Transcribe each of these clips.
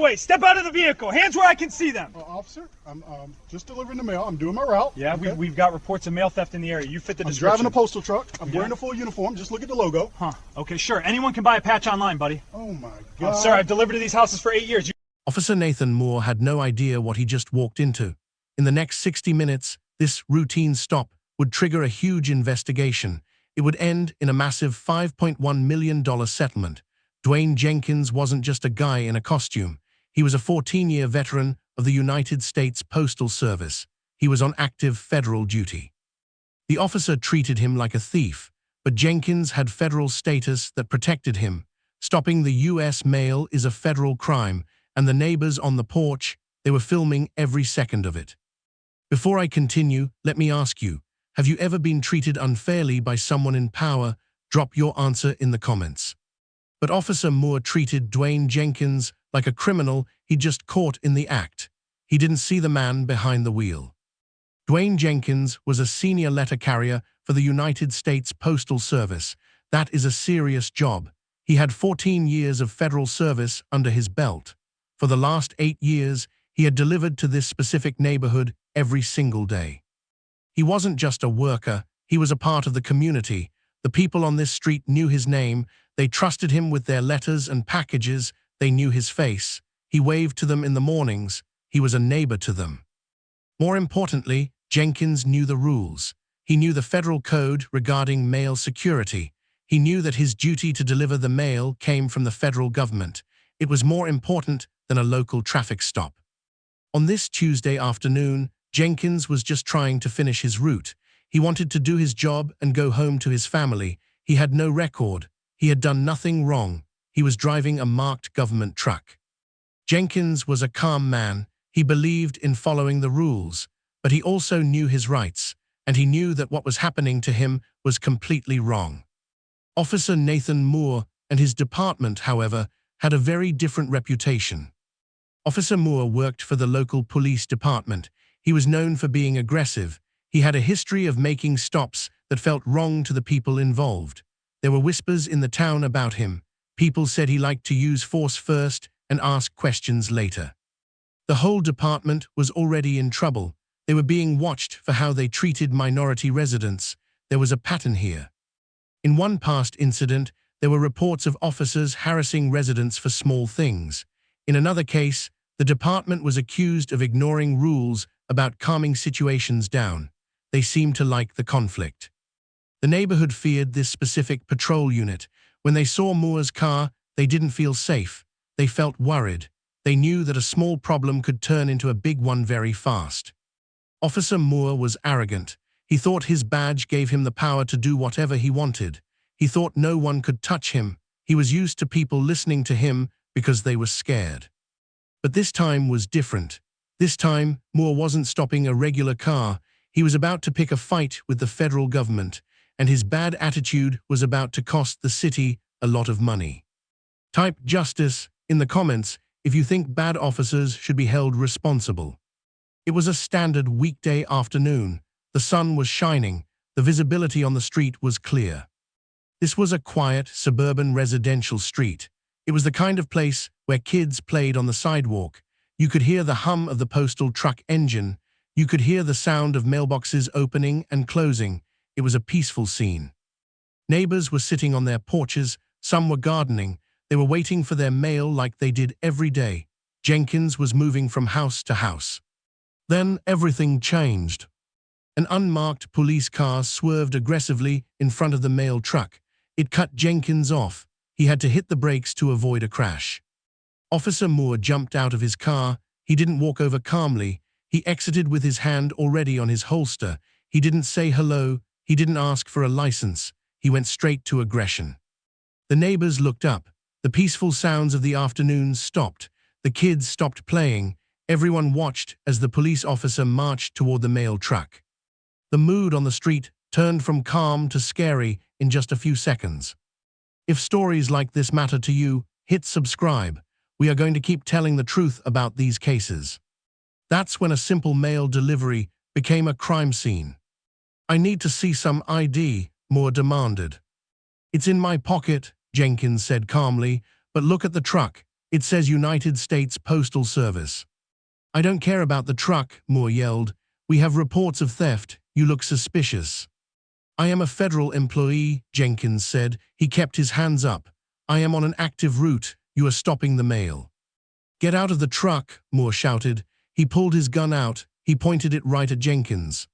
Wait, step out of the vehicle. Hands where I can see them. Officer, I'm just delivering the mail. I'm doing my route. Yeah, okay. we've got reports of mail theft in the area. You fit the I'm description. driving a postal truck. I'm wearing a full uniform. Just look at the logo. Huh. Okay, sure. Anyone can buy a patch online, buddy. Oh, my God. Sir, I've delivered to these houses for 8 years. Officer Nathan Moore had no idea what he just walked into. In the next 60 minutes, this routine stop would trigger a huge investigation. It would end in a massive $5.1 million settlement. Dwayne Jenkins wasn't just a guy in a costume. He was a 14-year veteran of the United States Postal Service. He was on active federal duty. The officer treated him like a thief, but Jenkins had federal status that protected him. Stopping the U.S. mail is a federal crime, and the neighbors on the porch, they were filming every second of it. Before I continue, let me ask you, have you ever been treated unfairly by someone in power? Drop your answer in the comments. But Officer Moore treated Dwayne Jenkins like a criminal he'd just caught in the act. He didn't see the man behind the wheel. Dwayne Jenkins was a senior letter carrier for the United States Postal Service. That is a serious job. He had 14 years of federal service under his belt. For the last 8 years, he had delivered to this specific neighborhood every single day. He wasn't just a worker, he was a part of the community. The people on this street knew his name. They trusted him with their letters and packages. They knew his face. He waved to them in the mornings. He was a neighbor to them. More importantly, Jenkins knew the rules. He knew the federal code regarding mail security. He knew that his duty to deliver the mail came from the federal government. It was more important than a local traffic stop. On this Tuesday afternoon, Jenkins was just trying to finish his route. He wanted to do his job and go home to his family. He had no record. He had done nothing wrong. He was driving a marked government truck. Jenkins was a calm man. He believed in following the rules, but he also knew his rights, and he knew that what was happening to him was completely wrong. Officer Nathan Moore and his department, however, had a very different reputation. Officer Moore worked for the local police department. He was known for being aggressive. He had a history of making stops that felt wrong to the people involved. There were whispers in the town about him. People said he liked to use force first and ask questions later. The whole department was already in trouble. They were being watched for how they treated minority residents. There was a pattern here. In one past incident, there were reports of officers harassing residents for small things. In another case, the department was accused of ignoring rules about calming situations down. They seemed to like the conflict. The neighborhood feared this specific patrol unit. When they saw Moore's car, they didn't feel safe. They felt worried. They knew that a small problem could turn into a big one very fast. Officer Moore was arrogant. He thought his badge gave him the power to do whatever he wanted. He thought no one could touch him. He was used to people listening to him because they were scared. But this time was different. This time, Moore wasn't stopping a regular car. He was about to pick a fight with the federal government, and his bad attitude was about to cost the city a lot of money. Type justice in the comments if you think bad officers should be held responsible. It was a standard weekday afternoon. The sun was shining. The visibility on the street was clear. This was a quiet, suburban residential street. It was the kind of place where kids played on the sidewalk. You could hear the hum of the postal truck engine. You could hear the sound of mailboxes opening and closing. It was a peaceful scene. Neighbors were sitting on their porches. Some were gardening. They were waiting for their mail like they did every day. Jenkins was moving from house to house. Then everything changed. An unmarked police car swerved aggressively in front of the mail truck. It cut Jenkins off. He had to hit the brakes to avoid a crash. Officer Moore jumped out of his car. He didn't walk over calmly. He exited with his hand already on his holster. He didn't say hello. He didn't ask for a license. He went straight to aggression. The neighbors looked up. The peaceful sounds of the afternoon stopped. The kids stopped playing. Everyone watched as the police officer marched toward the mail truck. The mood on the street turned from calm to scary in just a few seconds. If stories like this matter to you, hit subscribe. We are going to keep telling the truth about these cases. That's when a simple mail delivery became a crime scene. I need to see some ID, Moore demanded. It's in my pocket, Jenkins said calmly, but look at the truck. It says United States Postal Service. I don't care about the truck, Moore yelled. We have reports of theft. You look suspicious. I am a federal employee, Jenkins said. He kept his hands up. I am on an active route. You are stopping the mail. Get out of the truck, Moore shouted. He pulled his gun out. He pointed it right at Jenkins.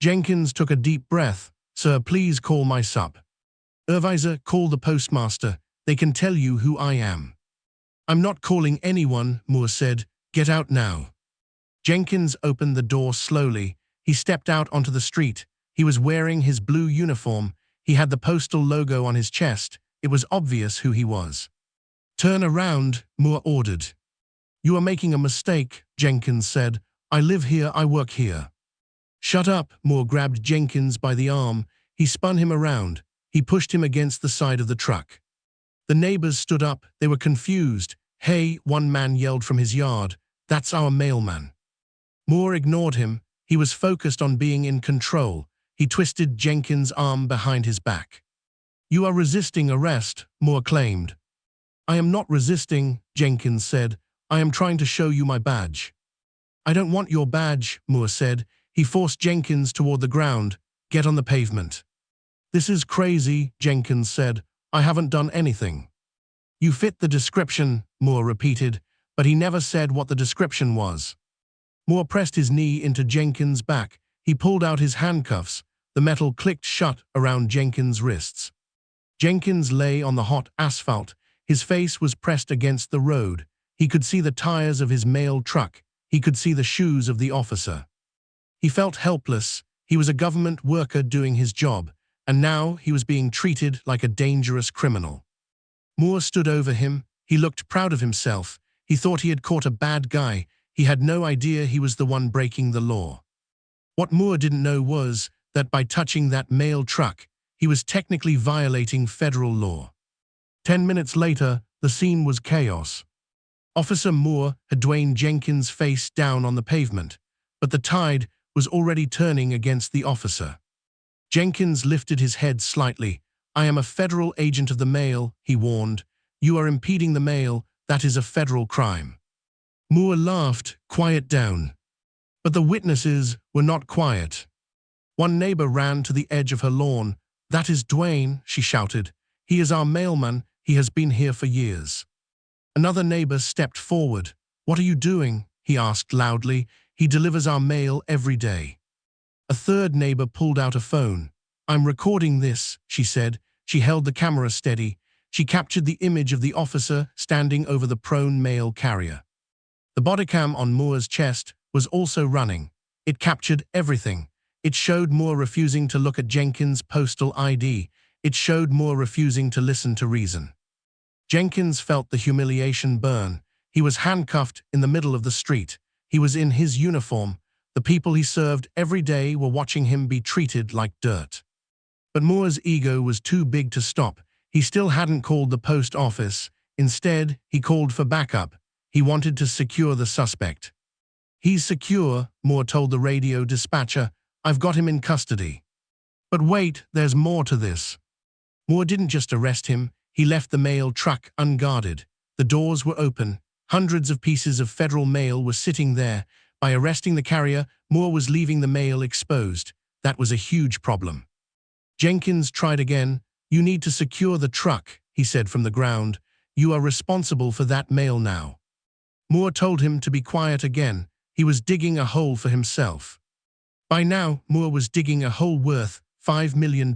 Jenkins took a deep breath. Sir, please call my sup. Ervisor, call the postmaster. They can tell you who I am. I'm not calling anyone, Moore said. Get out now. Jenkins opened the door slowly. He stepped out onto the street. He was wearing his blue uniform. He had the postal logo on his chest. It was obvious who he was. Turn around, Moore ordered. You are making a mistake, Jenkins said. I live here, I work here. Shut up, Moore grabbed Jenkins by the arm. He spun him around. He pushed him against the side of the truck. The neighbors stood up. They were confused. Hey, one man yelled from his yard. That's our mailman. Moore ignored him. He was focused on being in control. He twisted Jenkins' arm behind his back. You are resisting arrest, Moore claimed. I am not resisting, Jenkins said. I am trying to show you my badge. I don't want your badge, Moore said. He forced Jenkins toward the ground. Get on the pavement. This is crazy, Jenkins said. I haven't done anything. You fit the description, Moore repeated, but he never said what the description was. Moore pressed his knee into Jenkins' back. He pulled out his handcuffs. The metal clicked shut around Jenkins' wrists. Jenkins lay on the hot asphalt. His face was pressed against the road. He could see the tires of his mail truck. He could see the shoes of the officer. He felt helpless. He was a government worker doing his job, and now he was being treated like a dangerous criminal. Moore stood over him. He looked proud of himself. He thought he had caught a bad guy. He had no idea he was the one breaking the law. What Moore didn't know was that by touching that mail truck, he was technically violating federal law. 10 minutes later, the scene was chaos. Officer Moore had Dwayne Jenkins face down on the pavement, but the tide was already turning against the officer. Jenkins lifted his head slightly. I am a federal agent of the mail, he warned. You are impeding the mail. That is a federal crime. Moore laughed. Quiet down. But the witnesses were not quiet. One neighbor ran to the edge of her lawn. That is Dwayne, she shouted. He is our mailman. He has been here for years. Another neighbor stepped forward. What are you doing? He asked loudly. He delivers our mail every day. A third neighbor pulled out a phone. I'm recording this, she said. She held the camera steady. She captured the image of the officer standing over the prone mail carrier. The bodycam on Moore's chest was also running. It captured everything. It showed Moore refusing to look at Jenkins' postal ID. It showed Moore refusing to listen to reason. Jenkins felt the humiliation burn. He was handcuffed in the middle of the street. He was in his uniform. The people he served every day were watching him be treated like dirt. But Moore's ego was too big to stop. He still hadn't called the post office. Instead, he called for backup. He wanted to secure the suspect. He's secure, Moore told the radio dispatcher. I've got him in custody. But wait, there's more to this. Moore didn't just arrest him. He left the mail truck unguarded. The doors were open. Hundreds of pieces of federal mail were sitting there. By arresting the carrier, Moore was leaving the mail exposed. That was a huge problem. Jenkins tried again. You need to secure the truck, he said from the ground. You are responsible for that mail now. Moore told him to be quiet again. He was digging a hole for himself. By now, Moore was digging a hole worth $5 million.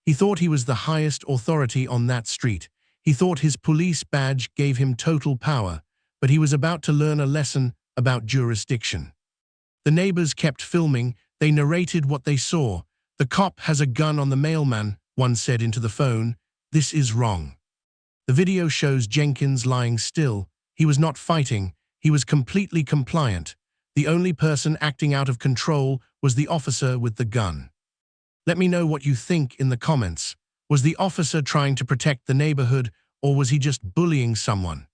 He thought he was the highest authority on that street. He thought his police badge gave him total power, but he was about to learn a lesson about jurisdiction. The neighbors kept filming. They narrated what they saw. The cop has a gun on the mailman, one said into the phone. This is wrong. The video shows Jenkins lying still. He was not fighting. He was completely compliant. The only person acting out of control was the officer with the gun. Let me know what you think in the comments. Was the officer trying to protect the neighborhood, or was he just bullying someone?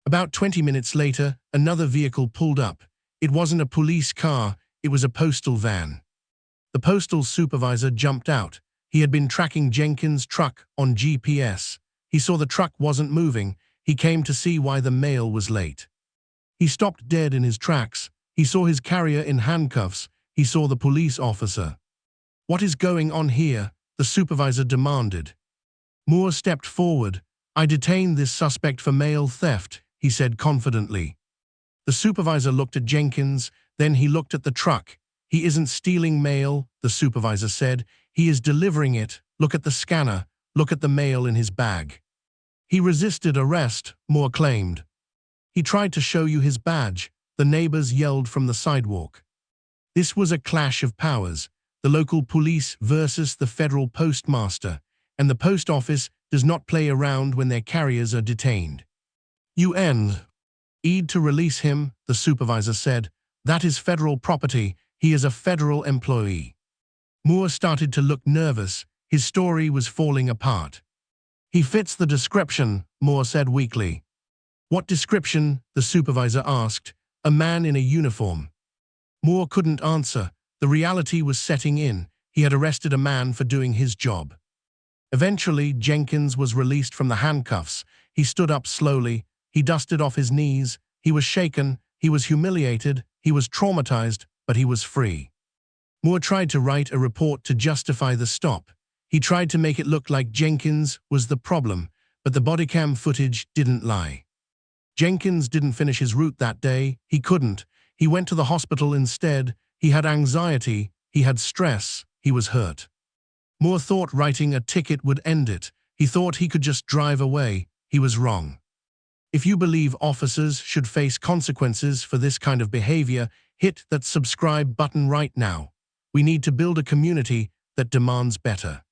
About 20 minutes later, another vehicle pulled up. It wasn't a police car, it was a postal van. The postal supervisor jumped out. He had been tracking Jenkins' truck on GPS. He saw the truck wasn't moving. He came to see why the mail was late. He stopped dead in his tracks. He saw his carrier in handcuffs. He saw the police officer. "What is going on here?" the supervisor demanded. Moore stepped forward. "I detained this suspect for mail theft," he said confidently. The supervisor looked at Jenkins, then he looked at the truck. "He isn't stealing mail," the supervisor said. "He is delivering it. Look at the scanner. Look at the mail in his bag." "He resisted arrest," Moore claimed. "He tried to show you his badge," the neighbors yelled from the sidewalk. This was a clash of powers, the local police versus the federal postmaster, and the post office does not play around when their carriers are detained. "Need to release him," the supervisor said. "That is federal property. He is a federal employee." Moore started to look nervous. His story was falling apart. "He fits the description," Moore said weakly. "What description?" the supervisor asked. "A man in a uniform." Moore couldn't answer. The reality was setting in. He had arrested a man for doing his job. Eventually, Jenkins was released from the handcuffs. He stood up slowly. He dusted off his knees. He was shaken. He was humiliated. He was traumatized, but he was free. Moore tried to write a report to justify the stop. He tried to make it look like Jenkins was the problem, but the Bodycam footage didn't lie. Jenkins didn't finish his route that day. He couldn't. He went to the hospital instead. He had anxiety. He had stress. He was hurt. Moore thought writing a ticket would end it. He thought he could just drive away. He was wrong. If you believe officers should face consequences for this kind of behavior, hit that subscribe button right now. We need to build a community that demands better.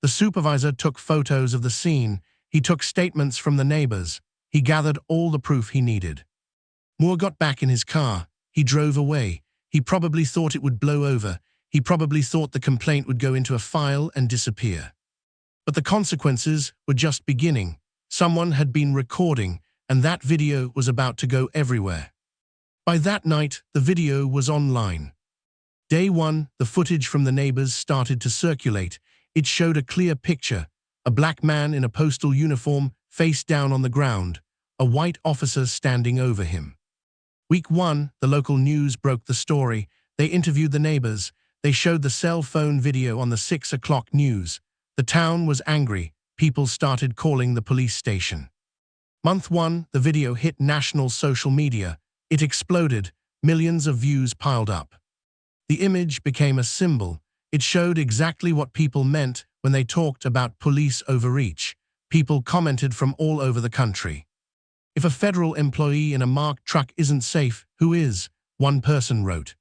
The supervisor took photos of the scene. He took statements from the neighbors. He gathered all the proof he needed. Moore got back in his car. He drove away. He probably thought it would blow over. He probably thought the complaint would go into a file and disappear. But the consequences were just beginning. Someone had been recording, and that video was about to go everywhere. By that night, the video was online. Day one, the footage from the neighbors started to circulate. It showed a clear picture: a black man in a postal uniform, face down on the ground, a white officer standing over him. Week one, the local news broke the story. They interviewed the neighbors. They showed the cell phone video on the 6 o'clock news. The town was angry. People started calling the police station. Month one, the video hit national social media. It exploded. Millions of views piled up. The image became a symbol. It showed exactly what people meant when they talked about police overreach. People commented from all over the country. "If a federal employee in a marked truck isn't safe, who is?" one person wrote.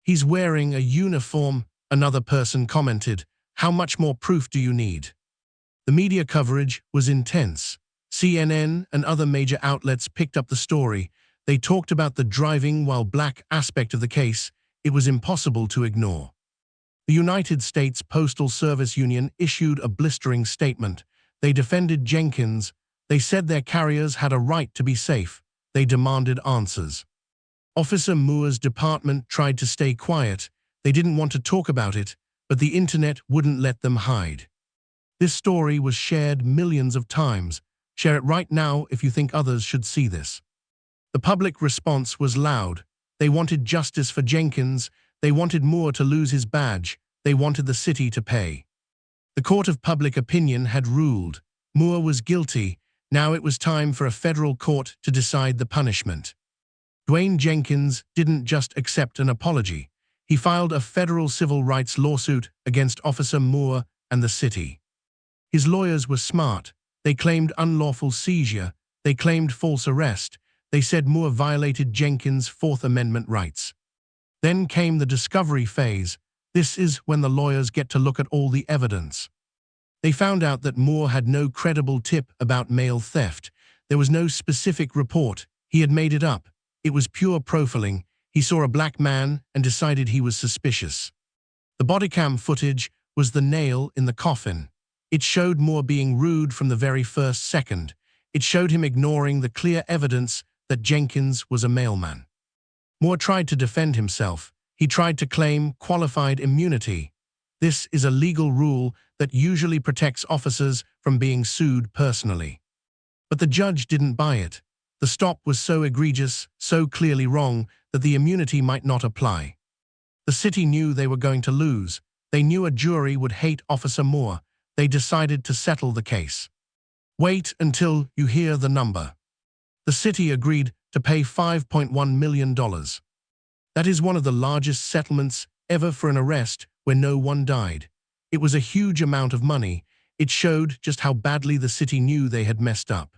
"He's wearing a uniform," another person commented. "How much more proof do you need?" The media coverage was intense. CNN and other major outlets picked up the story. They talked about the driving while black aspect of the case. It was impossible to ignore. The United States Postal Service Union issued a blistering statement. They defended Jenkins. They said their carriers had a right to be safe. They demanded answers. Officer Moore's department tried to stay quiet. They didn't want to talk about it, but the internet wouldn't let them hide. This story was shared millions of times. Share it right now if you think others should see this. The public response was loud. They wanted justice for Jenkins. They wanted Moore to lose his badge. They wanted the city to pay. The court of public opinion had ruled. Moore was guilty. Now it was time for a federal court to decide the punishment. Dwayne Jenkins didn't just accept an apology. He filed a federal civil rights lawsuit against Officer Moore and the city. His lawyers were smart. They claimed unlawful seizure. They claimed false arrest. They said Moore violated Jenkins' Fourth Amendment rights. Then came the discovery phase. This is when the lawyers get to look at all the evidence. They found out that Moore had no credible tip about mail theft. There was no specific report. He had made it up. It was pure profiling. He saw a black man and decided he was suspicious. The Bodycam footage was the nail in the coffin. It showed Moore being rude from the very first second. It showed him ignoring the clear evidence that Jenkins was a mailman. Moore tried to defend himself. He tried to claim qualified immunity. This is a legal rule that usually protects officers from being sued personally. But the judge didn't buy it. The stop was so egregious, so clearly wrong, that the immunity might not apply. The city knew they were going to lose. They knew a jury would hate Officer Moore. They decided to settle the case. Wait until you hear the number. The city agreed to pay $5.1 million. That is one of the largest settlements ever for an arrest where no one died. It was a huge amount of money. It showed just how badly the city knew they had messed up.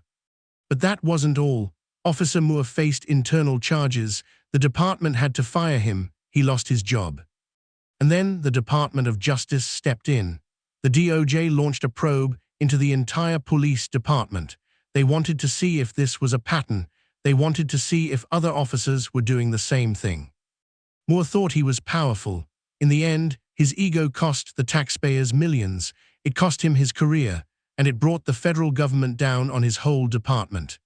But that wasn't all. Officer Moore faced internal charges. The department had to fire him. He lost his job. And then the Department of Justice stepped in. The DOJ launched a probe into the entire police department. They wanted to see if this was a pattern. They wanted to see if other officers were doing the same thing. Moore thought he was powerful. In the end, his ego cost the taxpayers millions. It cost him his career, and it brought the federal government down on his whole department.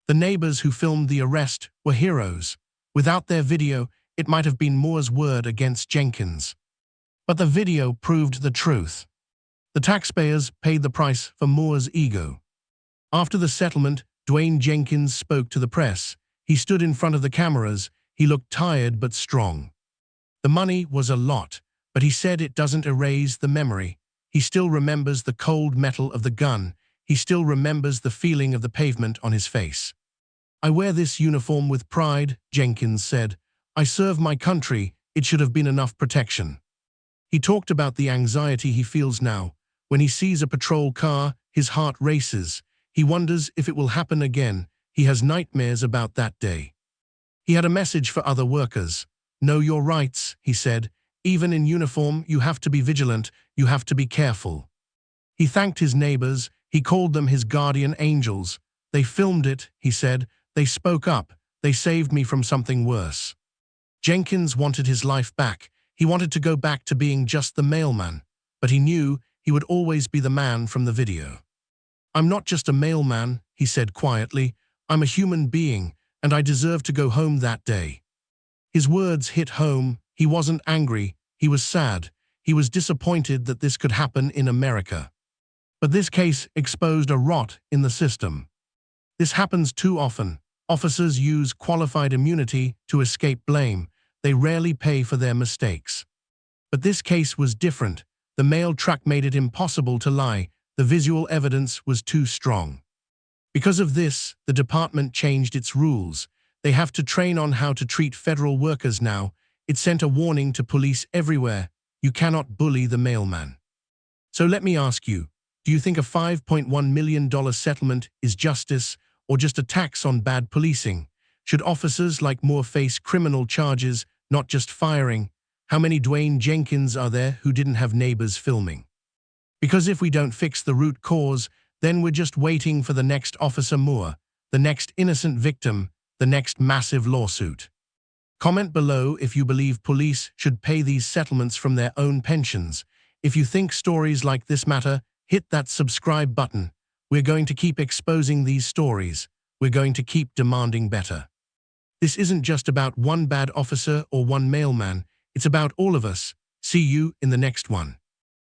The neighbors who filmed the arrest were heroes. Without their video, it might have been Moore's word against Jenkins. But the video proved the truth. The taxpayers paid the price for Moore's ego. After the settlement, Dwayne Jenkins spoke to the press. He stood in front of the cameras. He looked tired but strong. The money was a lot, but he said it doesn't erase the memory. He still remembers the cold metal of the gun. He still remembers the feeling of the pavement on his face. "I wear this uniform with pride," Jenkins said. "I serve my country. It should have been enough protection." He talked about the anxiety he feels now. When he sees a patrol car, his heart races. He wonders if it will happen again. He has nightmares about that day. He had a message for other workers. "Know your rights," he said. "Even in uniform, you have to be vigilant. You have to be careful." He thanked his neighbors. He called them his guardian angels. "They filmed it," he said. "They spoke up. They saved me from something worse." Jenkins wanted his life back. He wanted to go back to being just the mailman. But he knew he would always be the man from the video. "I'm not just a mailman," he said quietly. "I'm a human being, and I deserve to go home that day." His words hit home. He wasn't angry. He was sad. He was disappointed that this could happen in America. But this case exposed a rot in the system. This happens too often. Officers use qualified immunity to escape blame. They rarely pay for their mistakes. But this case was different. The mail truck made it impossible to lie. The visual evidence was too strong. Because of this, the department changed its rules. They have to train on how to treat federal workers now. It sent a warning to police everywhere. You cannot bully the mailman. So let me ask you, do you think a $5.1 million settlement is justice or just a tax on bad policing? Should officers like Moore face criminal charges, not just firing? How many Dwayne Jenkins are there who didn't have neighbors filming? Because if we don't fix the root cause, then we're just waiting for the next Officer Moore, the next innocent victim, the next massive lawsuit. Comment below if you believe police should pay these settlements from their own pensions. If you think stories like this matter, hit that subscribe button. We're going to keep exposing these stories. We're going to keep demanding better. This isn't just about one bad officer or one mailman. It's about all of us. See you in the next one.